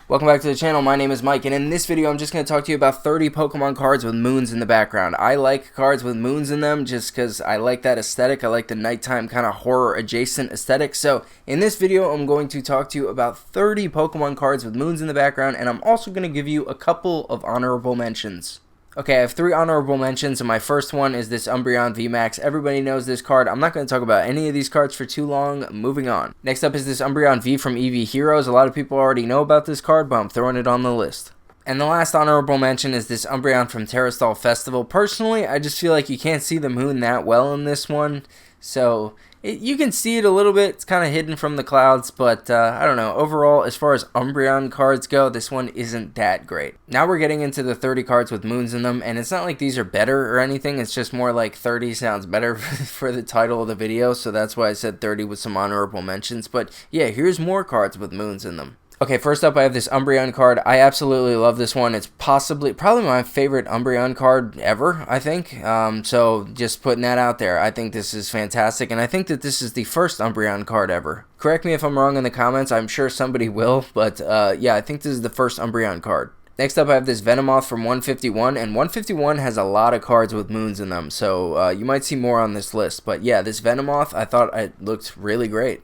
Welcome back to the channel. My name is Mike, and in this video I'm just going to talk to you about 30 Pokemon cards with moons in the background. I like cards with moons in them just because I like that aesthetic. I like the nighttime kind of horror adjacent aesthetic. So in this video I'm going to talk to you about 30 Pokemon cards with moons in the background, and I'm also going to give you a couple of honorable mentions. Okay, I have 3 honorable mentions, and my first one is this Umbreon VMAX. Everybody knows this card. I'm not going to talk about any of these cards for too long. Moving on. Next up is this Umbreon V from EV Heroes. A lot of people already know about this card, but I'm throwing it on the list. And the last honorable mention is this Umbreon from Terrastal Festival. Personally, I just feel like you can't see the moon that well in this one, so you can see it a little bit. It's kind of hidden from the clouds, but I don't know. Overall, as far as Umbreon cards go, this one isn't that great. Now we're getting into the 30 cards with moons in them, and it's not like these are better or anything. It's just more like 30 sounds better for the title of the video, so that's why I said 30 with some honorable mentions. But yeah, here's more cards with moons in them. Okay, first up I have this Umbreon card. I absolutely love this one. It's probably my favorite Umbreon card ever, I think. So just putting that out there. I think this is fantastic, and I think that this is the first Umbreon card ever. Correct me if I'm wrong in the comments. I'm sure somebody will, but yeah, I think this is the first Umbreon card. Next up I have this Venomoth from 151, and 151 has a lot of cards with moons in them, so you might see more on this list. But yeah, this Venomoth, I thought it looked really great.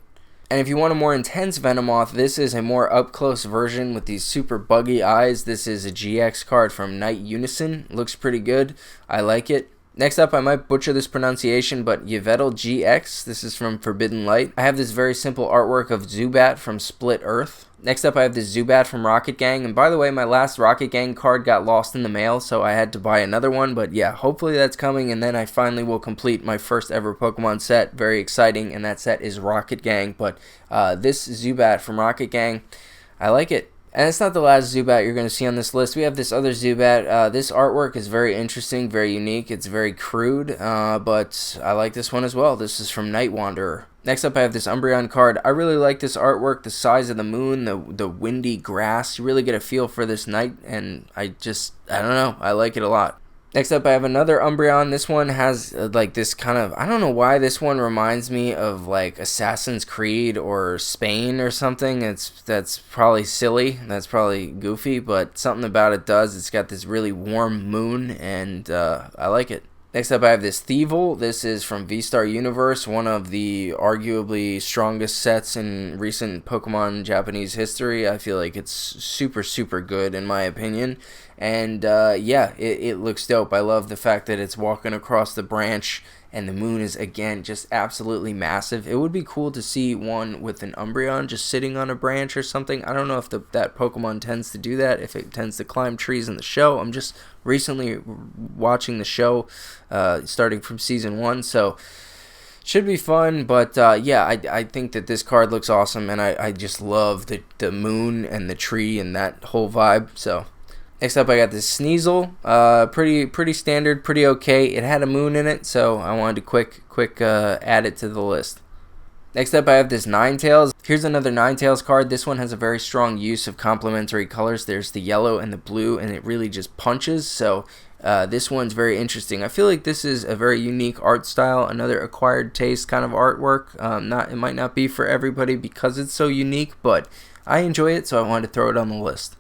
And if you want a more intense Venomoth, this is a more up-close version with these super buggy eyes. This is a GX card from Night Unison. Looks pretty good. I like it. Next up, I might butcher this pronunciation, but Yveltal GX. This is from Forbidden Light. I have this very simple artwork of Zubat from Split Earth. Next up, I have this Zubat from Rocket Gang. And by the way, my last Rocket Gang card got lost in the mail, so I had to buy another one. But yeah, hopefully that's coming, and then I finally will complete my first ever Pokemon set. Very exciting, and that set is Rocket Gang. But this Zubat from Rocket Gang, I like it. And it's not the last Zubat you're going to see on this list. We have this other Zubat. This artwork is very interesting, very unique. It's very crude, but I like this one as well. This is from Night Wanderer. Next up, I have this Umbreon card. I really like this artwork, the size of the moon, the windy grass. You really get a feel for this night, and I don't know. I like it a lot. Next up, I have another Umbreon. This one has like this kind of, I don't know why this one reminds me of like Assassin's Creed or Spain or something. That's probably silly. That's probably goofy, but something about it does. It's got this really warm moon, and I like it. Next up, I have this Thievul. This is from V-Star Universe, one of the arguably strongest sets in recent Pokemon Japanese history. I feel like it's super, super good in my opinion. And yeah, it looks dope. I love the fact that it's walking across the branch, and the moon is, again, just absolutely massive. It would be cool to see one with an Umbreon just sitting on a branch or something. I don't know if that Pokemon tends to do that, if it tends to climb trees in the show. I'm just recently watching the show, starting from season 1, so should be fun. But yeah, I think that this card looks awesome, and I just love the moon and the tree and that whole vibe. So next up, I got this Sneasel. Pretty standard, pretty okay. It had a moon in it, so I wanted to quick add it to the list. Next up, I have this Ninetales. Here's another Ninetales card. This one has a very strong use of complementary colors. There's the yellow and the blue, and it really just punches. So this one's very interesting. I feel like this is a very unique art style, another acquired taste kind of artwork. It might not be for everybody because it's so unique, but I enjoy it, so I wanted to throw it on the list.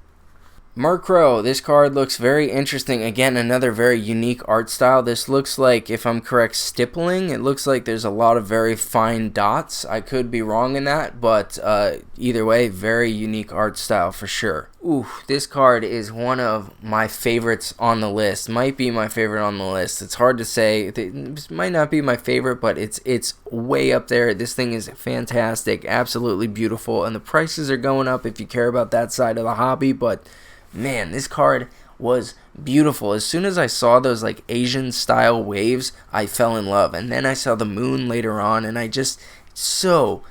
Murkrow, this card looks very interesting. Again, another very unique art style. This looks like, if I'm correct, stippling. It looks like there's a lot of very fine dots. I could be wrong in that, but either way, very unique art style for sure. Ooh, this card is one of my favorites on the list. Might be my favorite on the list. It's hard to say. It might not be my favorite, but it's way up there. This thing is fantastic, absolutely beautiful, and the prices are going up if you care about that side of the hobby, but man, this card was beautiful. As soon as I saw those like Asian style waves, I fell in love. And then I saw the moon later on, and I just, so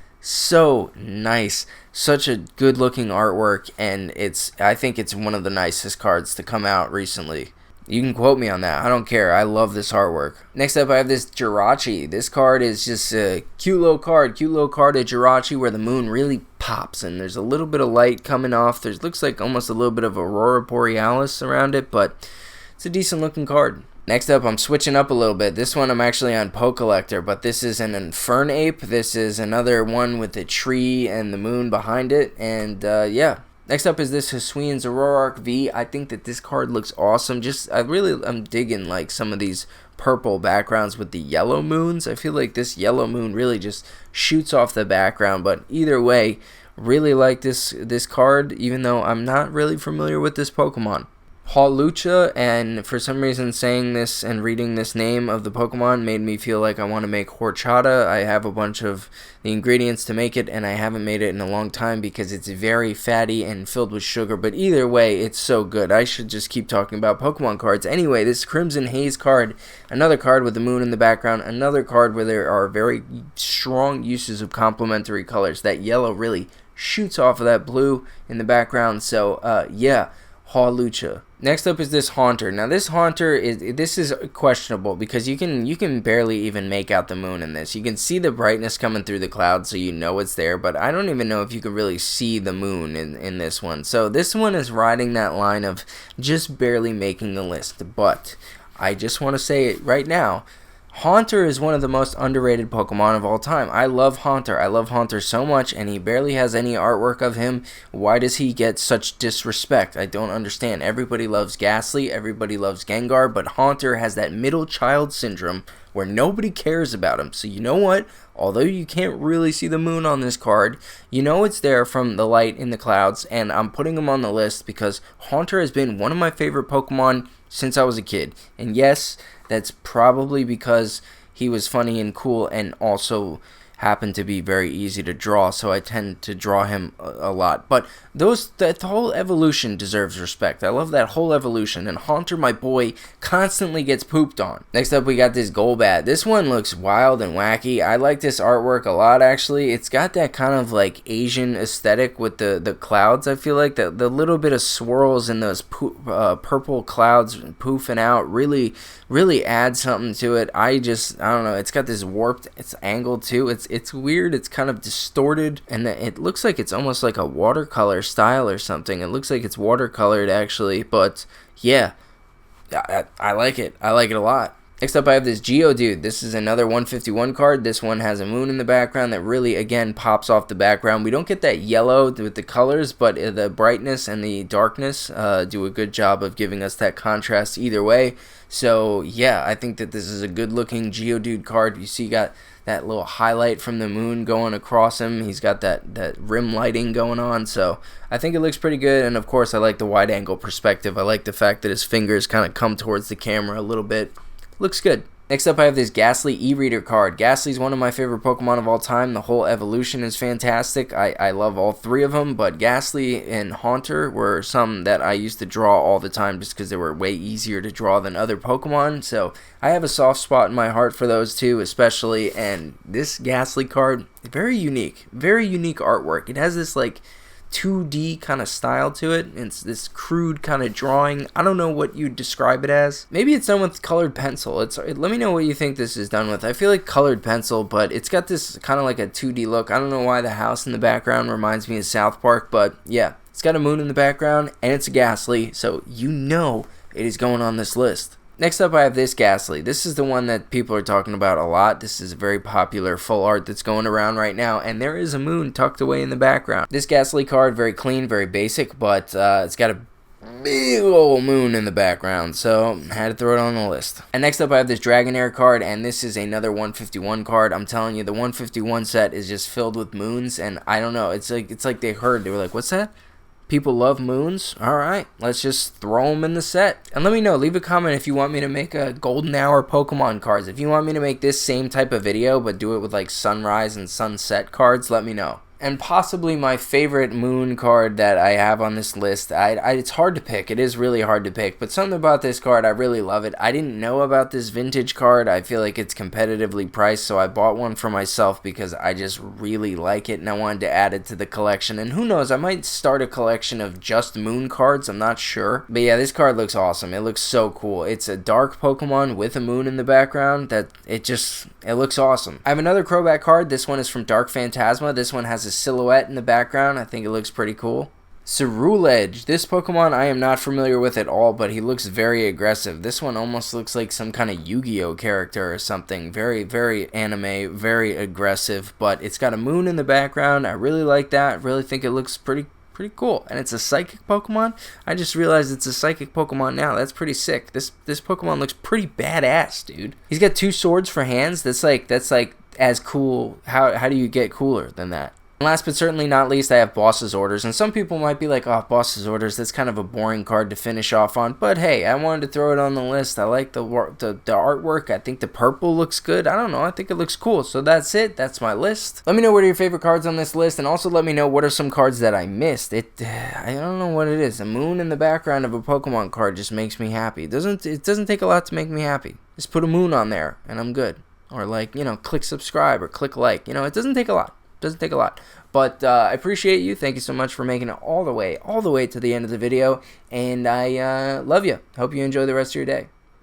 nice. Such a good looking artwork, and I think it's one of the nicest cards to come out recently. You can quote me on that. I don't care. I love this artwork. Next up, I have this Jirachi. This card is just a cute little card of Jirachi where the moon really pops, and there's a little bit of light coming off. Looks like almost a little bit of Aurora Borealis around it, but it's a decent looking card. Next up, I'm switching up a little bit. This one I'm actually on Pokecollector, but this is an Infernape. This is another one with the tree and the moon behind it, and yeah. Next up is this Hisuian Zoroark V. I think that this card looks awesome. I'm digging like some of these purple backgrounds with the yellow moons. I feel like this yellow moon really just shoots off the background, but either way, really like this card, even though I'm not really familiar with this Pokemon. Hawlucha, and for some reason saying this and reading this name of the Pokemon made me feel like I want to make horchata. I have a bunch of the ingredients to make it, and I haven't made it in a long time because it's very fatty and filled with sugar, but either way, it's so good. I should just keep talking about Pokemon cards. Anyway, this Crimson Haze card, another card with the moon in the background, another card where there are very strong uses of complementary colors. That yellow really shoots off of that blue in the background, so yeah, Hawlucha. Next up is this Haunter. Now this Haunter is questionable because you can barely even make out the moon in this. You can see the brightness coming through the clouds, so you know it's there, but I don't even know if you can really see the moon in this one. So this one is riding that line of just barely making the list, but I just want to say it right now. Haunter is one of the most underrated Pokemon of all time. I love Haunter. I love Haunter so much, and he barely has any artwork of him. Why does he get such disrespect? I don't understand. Everybody loves Ghastly, everybody loves Gengar, but Haunter has that middle child syndrome where nobody cares about him. So you know what? Although you can't really see the moon on this card, you know it's there from the light in the clouds, and I'm putting him on the list because Haunter has been one of my favorite Pokemon since I was a kid. And yes, that's probably because he was funny and cool and also happened to be very easy to draw, so I tend to draw him a lot. But that whole evolution deserves respect. I love that whole evolution, and Haunter, my boy, constantly gets pooped on. Next up, we got this Golbat. This one looks wild and wacky. I like this artwork a lot, actually. It's got that kind of like Asian aesthetic with the clouds. I feel like the little bit of swirls in those purple clouds poofing out really add something to it. I don't know. It's got this warped, it's angled too. It's weird. It's kind of distorted, and it looks like it's almost like a watercolor style or something. It looks like it's watercolored actually, but yeah, I like it. I like it a lot. Next up, I have this Geodude. This is another 151 card. This one has a moon in the background that really, again, pops off the background. We don't get that yellow with the colors, but the brightness and the darkness do a good job of giving us that contrast either way. So, yeah, I think that this is a good-looking Geodude card. You see, got that little highlight from the moon going across him. He's got that rim lighting going on, so I think it looks pretty good. And, of course, I like the wide-angle perspective. I like the fact that his fingers kind of come towards the camera a little bit. Looks good. Next up, I have this Ghastly E-Reader card. Ghastly's one of my favorite Pokemon of all time. The whole evolution is fantastic. I love all three of them, but Ghastly and Haunter were some that I used to draw all the time just because they were way easier to draw than other Pokemon. So I have a soft spot in my heart for those two especially, and this Ghastly card, very unique artwork. It has this like 2D kind of style to it. It's this crude kind of drawing. I don't know what you'd describe it as. Maybe it's done with colored pencil. Let me know what you think this is done with. I feel like colored pencil, but it's got this kind of like a 2D look. I don't know why the house in the background reminds me of South Park, but yeah, it's got a moon in the background and it's a Ghastly, so you know it is going on this list. Next up, I have this Ghastly. This is the one that people are talking about a lot. This is a very popular full art that's going around right now, and there is a moon tucked away in the background. This Ghastly card, very clean, very basic, but it's got a big old moon in the background, so I had to throw it on the list. And next up, I have this Dragonair card, and this is another 151 card. I'm telling you, the 151 set is just filled with moons, and I don't know. It's like they were like, what's that? People love moons? Alright, let's just throw them in the set. And let me know, leave a comment if you want me to make a golden hour Pokemon cards. If you want me to make this same type of video, but do it with like sunrise and sunset cards, let me know. And possibly my favorite moon card that I have on this list. It's hard to pick. It is really hard to pick. But something about this card, I really love it. I didn't know about this vintage card. I feel like it's competitively priced, so I bought one for myself because I just really like it and I wanted to add it to the collection. And who knows, I might start a collection of just moon cards. I'm not sure. But yeah, this card looks awesome. It looks so cool. It's a dark Pokemon with a moon in the background. It looks awesome. I have another Crobat card. This one is from Dark Phantasma. This one has a silhouette in the background. I think it looks pretty cool. Ceruledge. This Pokemon I am not familiar with at all, but he looks very aggressive. This one almost looks like some kind of Yu-Gi-Oh character or something. Very, very anime, very aggressive, but it's got a moon in the background. I really like that. I really think it looks pretty Pretty cool. And it's a psychic Pokemon. I just realized it's a psychic Pokemon now. That's pretty sick. This Pokemon looks pretty badass, dude. He's got 2 swords for hands. That's like as cool. How do you get cooler than that? And last but certainly not least, I have Boss's Orders. And some people might be like, oh, Boss's Orders, that's kind of a boring card to finish off on. But hey, I wanted to throw it on the list. I like the artwork. I think the purple looks good. I don't know. I think it looks cool. So that's it. That's my list. Let me know what are your favorite cards on this list. And also let me know what are some cards that I missed. I don't know what it is. A moon in the background of a Pokemon card just makes me happy. It doesn't take a lot to make me happy. Just put a moon on there and I'm good. Or like, click subscribe or click like. It doesn't take a lot. Doesn't take a lot, but I appreciate you. Thank you so much for making it all the way to the end of the video, and I love you. Hope you enjoy the rest of your day.